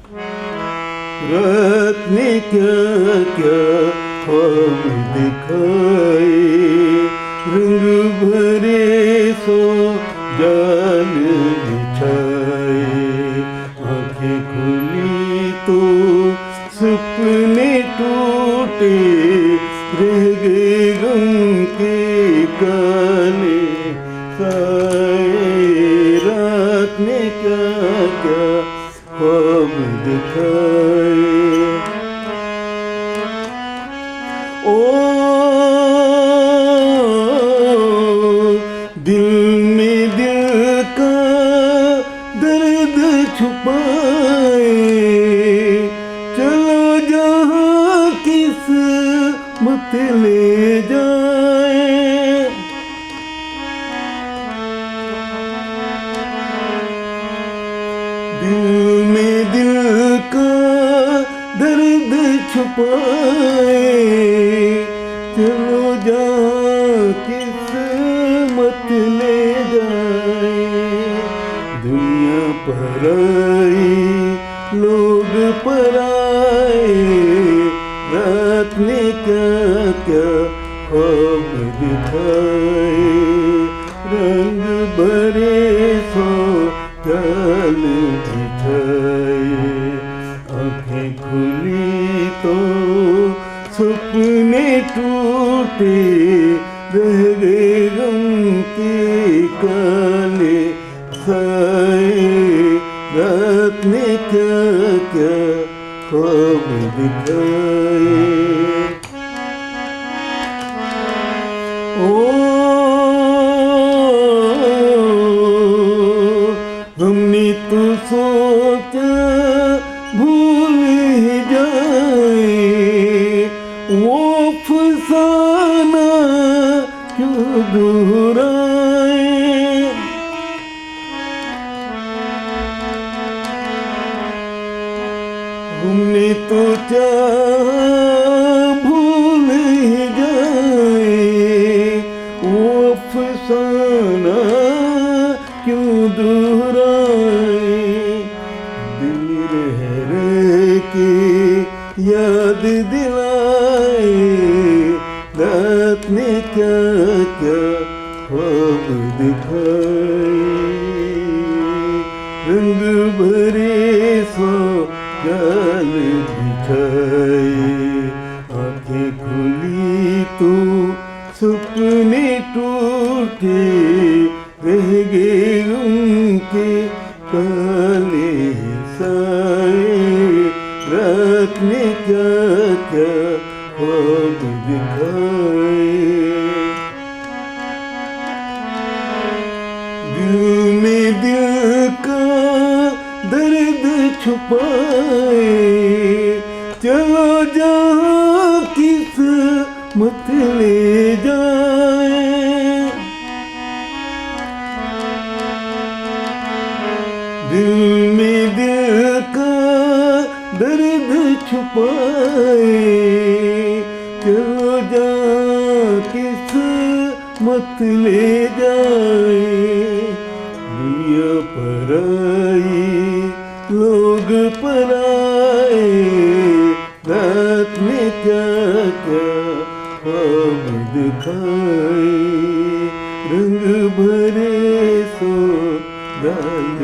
रात ने क्या क्या ख्वाब दिखाए, रंग भरे सो जाल बिछाए। आंखें खुली तो सपने टूटे, रह गए गम के काले साए। रात ने क्या क्या ख्वाब दिखाए। ओ दिल में दिल का दर्द छुपाए, चलो जहाँ किस्मत ले जाए। दिल में दिल का दर्द छुपाए, चलो जहाँ किस्मत ले जाए। दुनिया पर आई, लोग पर आए, रात ने क्या क्या ख्वाब दिखाए। रंग भरे सो जाल बिछाए। आंखें खुली तो सपने टूटे, रह गए गम के काले साए। रात ने क्या क्या ख्वाब दिखाए। ओ हमने तो सोचा भूल ही जाए, वो फसाना क्यों दोहराए। हमने तो चाहा भूल ही जाए, वो फसाना क्यों दोहराए। दिल रह के याद दिलाए, रात ने क्या क्या ख्वाब दिखाए। रंग भरे सो जाल बिछाए। आंखें खुली तो सपने टूटे, रह गए उनके काले साए। रात ने क्या क्या ख्वाब दिखाए। दिल में दिल का दर्द छुपाए, चलो जहाँ किस्मत ले जाए। दिल में दिल का दर्द छुपाए, चलो जहाँ किस्मत ले जाए। दुनिया पर आई, लोग पर आए, रात में क्या क्या ख्वाब दिखाए। रंग भरे सो जाल